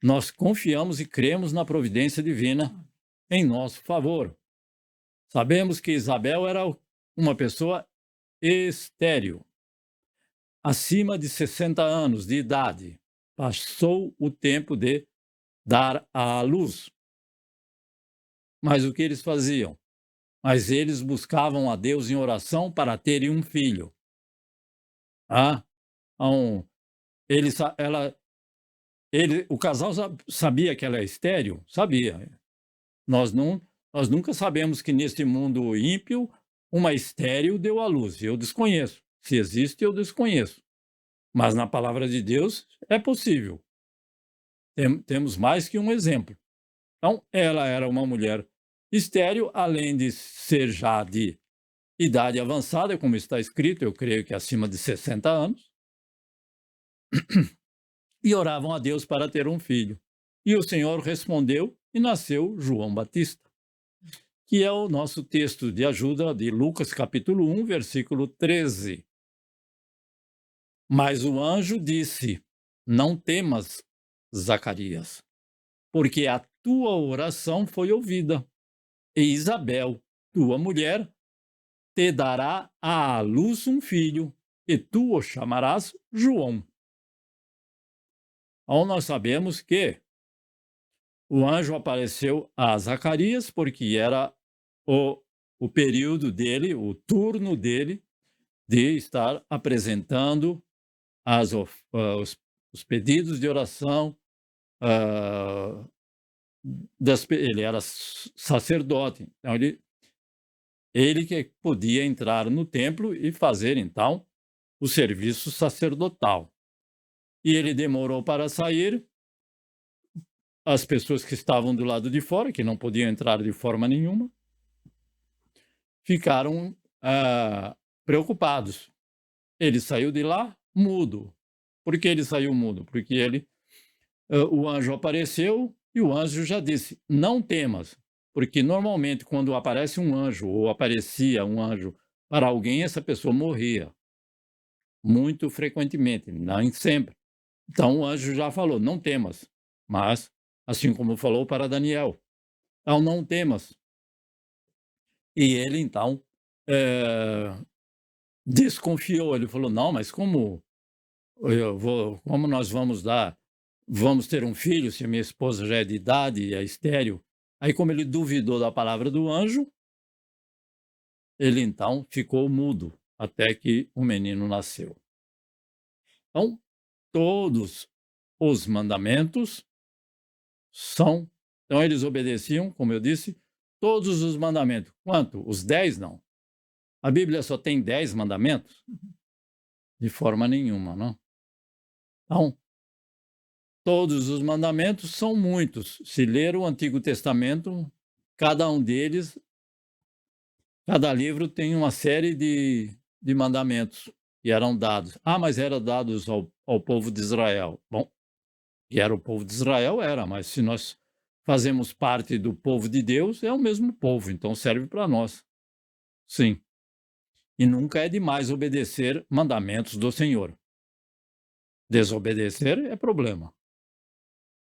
nós confiamos e cremos na providência divina em nosso favor. Sabemos que Isabel era uma pessoa estéril, acima de 60 anos de idade, passou o tempo de dar à luz. Mas o que eles faziam? Mas eles buscavam a Deus em oração para terem um filho. Então, o casal sabia que ela é estéril? Sabia. Nós nunca sabemos que neste mundo ímpio uma estéril deu à luz. Eu desconheço. Se existe, eu desconheço. Mas na palavra de Deus é possível. Temos mais que um exemplo. Então, ela era uma mulher estéril, além de ser já de idade avançada, como está escrito, eu creio que acima de 60 anos, e oravam a Deus para ter um filho. E o Senhor respondeu e nasceu João Batista, que é o nosso texto de ajuda de Lucas capítulo 1, versículo 13. Mas o anjo disse: não temas, Zacarias, porque a tua oração foi ouvida, e Isabel, tua mulher, te dará à luz um filho, e tu o chamarás João. Então, nós sabemos que o anjo apareceu a Zacarias porque era o período dele, o turno dele, de estar apresentando os pedidos de oração. Ele era sacerdote, então ele que podia entrar no templo e fazer, então, o serviço sacerdotal. E ele demorou para sair. As pessoas que estavam do lado de fora, que não podiam entrar de forma nenhuma, ficaram preocupados. Ele saiu de lá mudo. Por que ele saiu mudo? Porque o anjo apareceu e o anjo já disse: não temas. Porque normalmente quando aparece um anjo ou aparecia um anjo para alguém, essa pessoa morria. Muito frequentemente, nem sempre. Então o anjo já falou: não temas. Mas, assim como falou para Daniel, então não temas. E ele então desconfiou. Ele falou: não, mas como nós vamos ter um filho se a minha esposa já é de idade e é estéril? Aí, como ele duvidou da palavra do anjo, ele então ficou mudo até que o menino nasceu. Então, todos os mandamentos então eles obedeciam, como eu disse, todos os mandamentos. Quanto? Os 10, não. A Bíblia só tem 10 mandamentos? De forma nenhuma, não? Então, todos os mandamentos são muitos. Se ler o Antigo Testamento, cada um deles, cada livro tem uma série de mandamentos que eram dados. Mas eram dados ao povo de Israel. Bom, que era o povo de Israel, mas se nós fazemos parte do povo de Deus, é o mesmo povo, então serve para nós. Sim. E nunca é demais obedecer mandamentos do Senhor. Desobedecer é problema.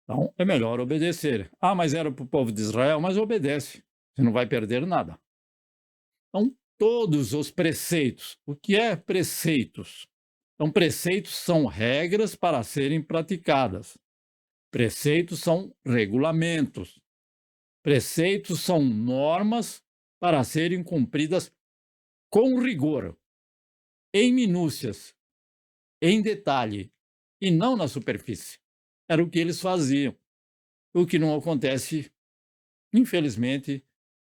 Então, é melhor obedecer. Mas era para o povo de Israel, mas obedece. Você não vai perder nada. Então, todos os preceitos. O que é preceitos? Então, preceitos são regras para serem praticadas. Preceitos são regulamentos. Preceitos são normas para serem cumpridas com rigor, em minúcias, em detalhe, e não na superfície. Era o que eles faziam. O que não acontece, infelizmente,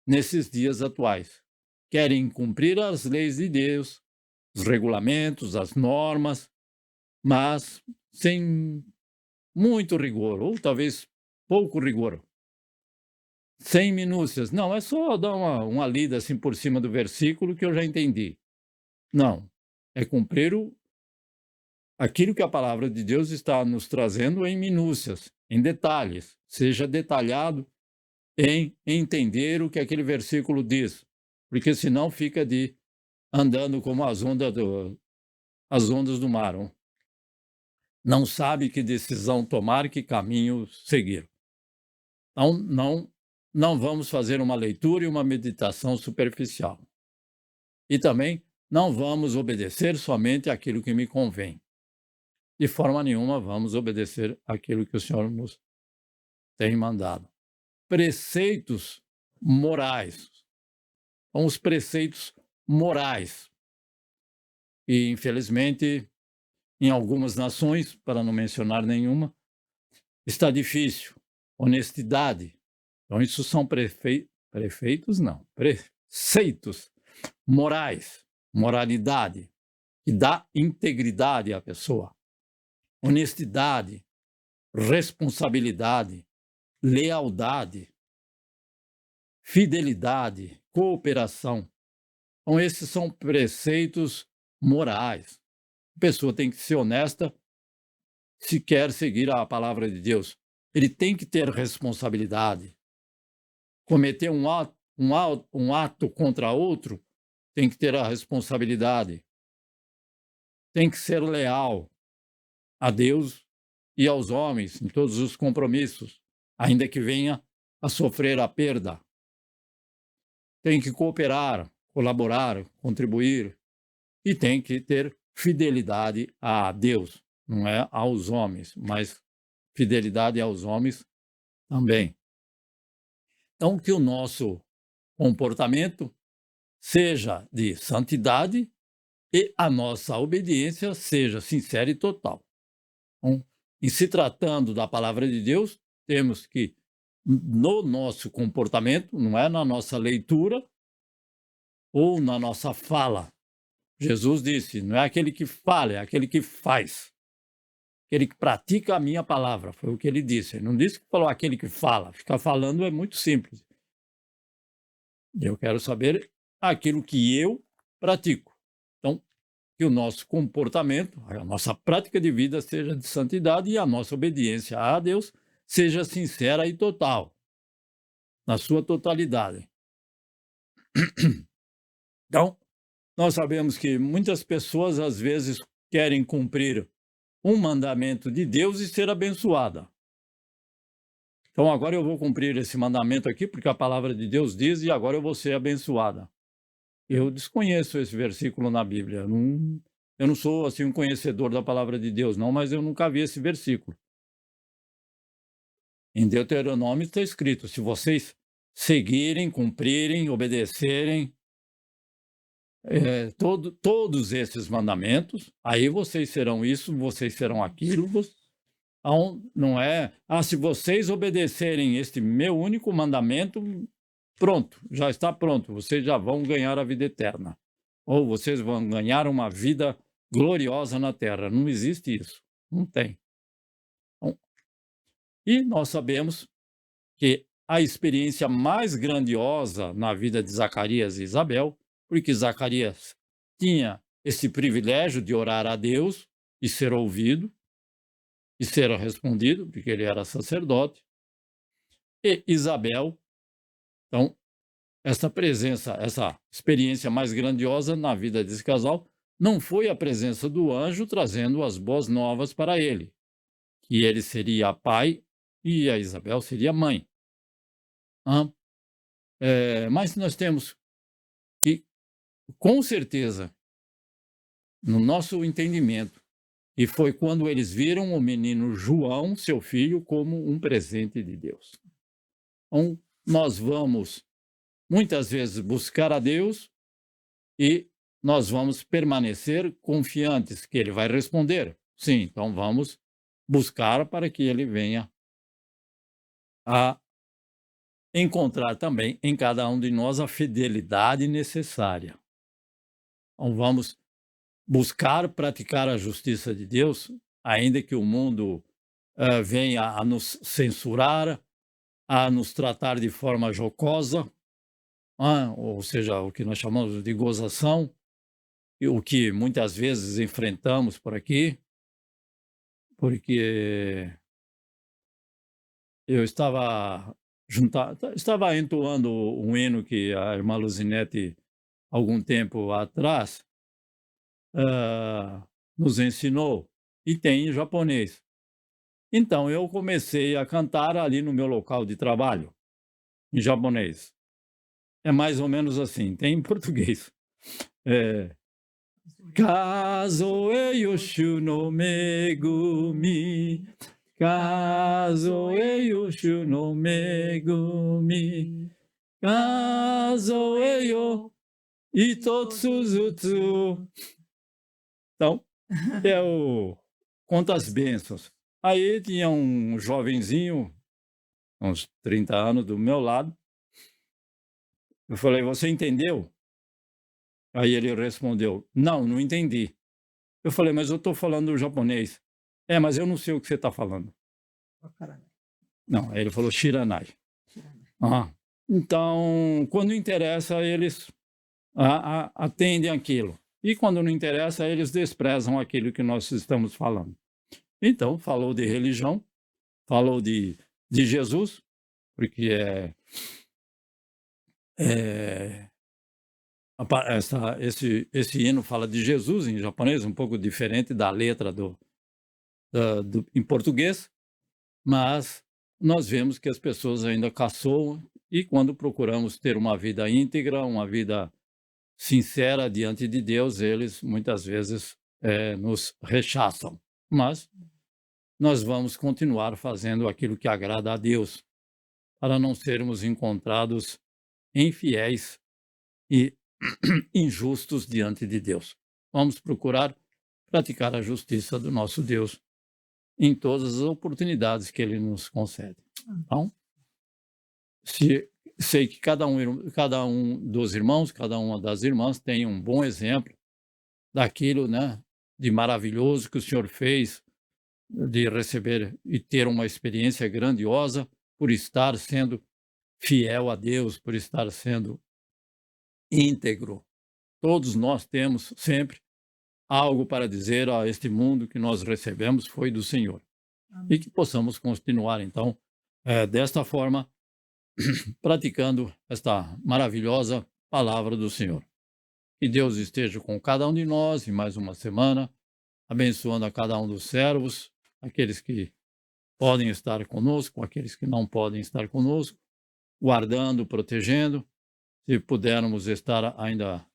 nesses dias atuais. Querem cumprir as leis de Deus, os regulamentos, as normas, mas sem muito rigor, ou talvez pouco rigor. Sem minúcias. Não, é só dar uma lida assim por cima do versículo que eu já entendi. Não, é cumprir aquilo que a palavra de Deus está nos trazendo em minúcias, em detalhes. Seja detalhado em entender o que aquele versículo diz, porque senão fica andando como as ondas do mar. Não sabe que decisão tomar, que caminho seguir. Então, não vamos fazer uma leitura e uma meditação superficial. E também não vamos obedecer somente aquilo que me convém. De forma nenhuma vamos obedecer aquilo que o Senhor nos tem mandado. Preceitos morais. São os preceitos morais. E, infelizmente, em algumas nações, para não mencionar nenhuma, está difícil. Honestidade. Então, isso são preceitos morais, moralidade, que dá integridade à pessoa, honestidade, responsabilidade, lealdade, fidelidade, cooperação. Então, esses são preceitos morais. A pessoa tem que ser honesta se quer seguir a palavra de Deus. Ele tem que ter responsabilidade. Cometer um ato contra outro, tem que ter a responsabilidade. Tem que ser leal a Deus e aos homens em todos os compromissos, ainda que venha a sofrer a perda. Tem que cooperar, colaborar, contribuir e tem que ter fidelidade a Deus, não é aos homens, mas fidelidade aos homens também. Então, que o nosso comportamento seja de santidade e a nossa obediência seja sincera e total. Então, em se tratando da palavra de Deus, temos que, no nosso comportamento, não é na nossa leitura ou na nossa fala. Jesus disse, não é aquele que fala, é aquele que faz. Aquele que pratica a minha palavra, foi o que ele disse. Ele não disse que falou aquele que fala. Ficar falando é muito simples. Eu quero saber aquilo que eu pratico. Então, que o nosso comportamento, a nossa prática de vida seja de santidade e a nossa obediência a Deus seja sincera e total, na sua totalidade. Então, nós sabemos que muitas pessoas, às vezes, querem cumprir um mandamento de Deus e ser abençoada. Então, agora eu vou cumprir esse mandamento aqui, porque a palavra de Deus diz, e agora eu vou ser abençoada. Eu desconheço esse versículo na Bíblia. Eu não sou assim um conhecedor da palavra de Deus, não, mas eu nunca vi esse versículo. Em Deuteronômio está escrito, se vocês seguirem, cumprirem, obedecerem todos esses mandamentos, aí vocês serão isso, vocês serão aquilo. Não é, se vocês obedecerem este meu único mandamento, pronto, já está pronto, vocês já vão ganhar a vida eterna. Ou vocês vão ganhar uma vida gloriosa na terra. Não existe isso, não tem. Bom, e nós sabemos que a experiência mais grandiosa na vida de Zacarias e Isabel, porque Zacarias tinha esse privilégio de orar a Deus e ser ouvido, e ser respondido, porque ele era sacerdote, e Isabel, então, essa presença, essa experiência mais grandiosa na vida desse casal, não foi a presença do anjo trazendo as boas novas para ele, que ele seria pai e a Isabel seria mãe. Mas nós temos que, com certeza, no nosso entendimento, e foi quando eles viram o menino João, seu filho, como um presente de Deus. Então, nós vamos, muitas vezes, buscar a Deus e nós vamos permanecer confiantes que Ele vai responder. Sim, então vamos buscar para que Ele venha a encontrar também em cada um de nós a fidelidade necessária. Então, vamos buscar praticar a justiça de Deus, ainda que o mundo venha a nos censurar, a nos tratar de forma jocosa, ou seja, o que nós chamamos de gozação, e o que muitas vezes enfrentamos por aqui, porque eu estava entoando um hino que a irmã Luzinete, algum tempo atrás, nos ensinou, e tem em japonês. Então, eu comecei a cantar ali no meu local de trabalho, em japonês. É mais ou menos assim, tem em português. Kazoe yoshu no megumi, kazoe yoshu no megumi, kazoe yo itotsuzutsu. Então, conta as bênçãos. Aí tinha um jovenzinho, uns 30 anos, do meu lado. Eu falei, você entendeu? Aí ele respondeu: não entendi. Eu falei: mas eu estou falando japonês. Mas eu não sei o que você está falando. Não, aí ele falou Shiranai. Então, quando interessa, eles atendem aquilo. E quando não interessa, eles desprezam aquilo que nós estamos falando. Então, falou de religião, falou de Jesus, porque esse hino fala de Jesus em japonês, um pouco diferente da letra em português, mas nós vemos que as pessoas ainda caçoam, e quando procuramos ter uma vida íntegra, uma vida sincera diante de Deus, eles muitas vezes nos rechaçam. Mas nós vamos continuar fazendo aquilo que agrada a Deus, para não sermos encontrados infiéis e injustos diante de Deus. Vamos procurar praticar a justiça do nosso Deus em todas as oportunidades que Ele nos concede. Então, sei que cada um dos irmãos, cada uma das irmãs tem um bom exemplo daquilo, né, de maravilhoso que o Senhor fez, de receber e ter uma experiência grandiosa por estar sendo fiel a Deus, por estar sendo íntegro. Todos nós temos sempre algo para dizer a este mundo que nós recebemos foi do Senhor. E que possamos continuar, então, desta forma, praticando esta maravilhosa palavra do Senhor. Que Deus esteja com cada um de nós em mais uma semana, abençoando a cada um dos servos, aqueles que podem estar conosco, aqueles que não podem estar conosco, guardando, protegendo. Se pudermos estar ainda,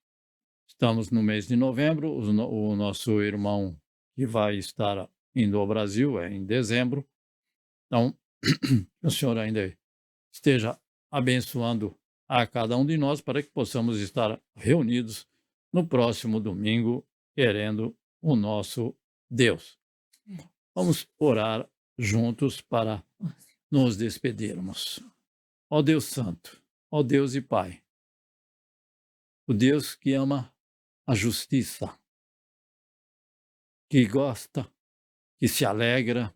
estamos no mês de novembro, o nosso irmão que vai estar indo ao Brasil é em dezembro. Então, o Senhor ainda esteja abençoando a cada um de nós para que possamos estar reunidos no próximo domingo, querendo o nosso Deus. Vamos orar juntos para nos despedirmos. Ó Deus Santo, ó Deus e Pai, o Deus que ama a justiça, que gosta, que se alegra,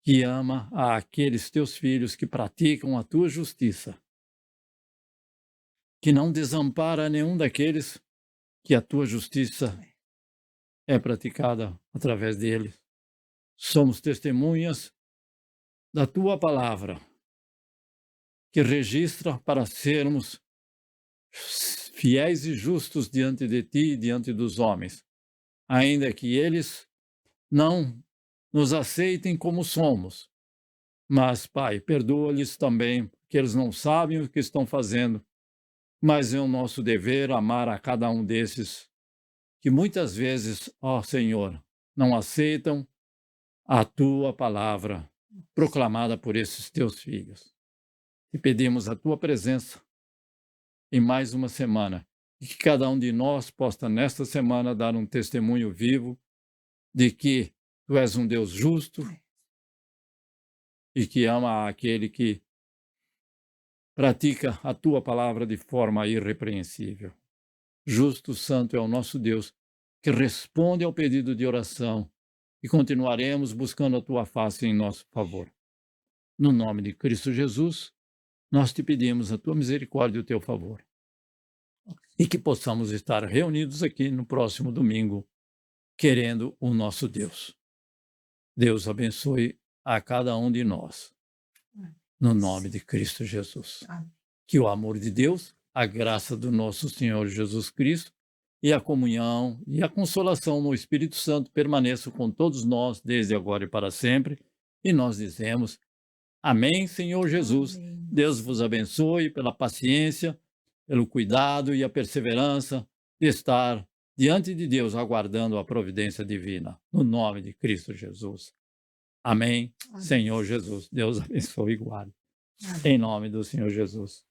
que ama aqueles teus filhos que praticam a tua justiça, que não desampara nenhum daqueles que a tua justiça é praticada através deles. Somos testemunhas da tua palavra, que registra para sermos fiéis e justos diante de ti e diante dos homens, ainda que eles não nos aceitem como somos. Mas, Pai, perdoa-lhes também, porque eles não sabem o que estão fazendo, mas é o nosso dever amar a cada um desses que muitas vezes, ó Senhor, não aceitam a tua palavra proclamada por esses teus filhos. E pedimos a tua presença em mais uma semana, e que cada um de nós possa nesta semana dar um testemunho vivo de que tu és um Deus justo e que ama aquele que pratica a tua palavra de forma irrepreensível. Justo, santo é o nosso Deus, que responde ao pedido de oração, e continuaremos buscando a tua face em nosso favor. No nome de Cristo Jesus, nós te pedimos a tua misericórdia e o teu favor. E que possamos estar reunidos aqui no próximo domingo, querendo o nosso Deus. Deus abençoe a cada um de nós. No nome de Cristo Jesus. Que o amor de Deus, a graça do nosso Senhor Jesus Cristo e a comunhão e a consolação no Espírito Santo permaneçam com todos nós desde agora e para sempre. E nós dizemos: amém, Senhor Jesus. Amém. Deus vos abençoe pela paciência, pelo cuidado e a perseverança de estar diante de Deus aguardando a providência divina. No nome de Cristo Jesus. Amém, Amém. Senhor Jesus. Deus abençoe e guarde. Amém. Em nome do Senhor Jesus.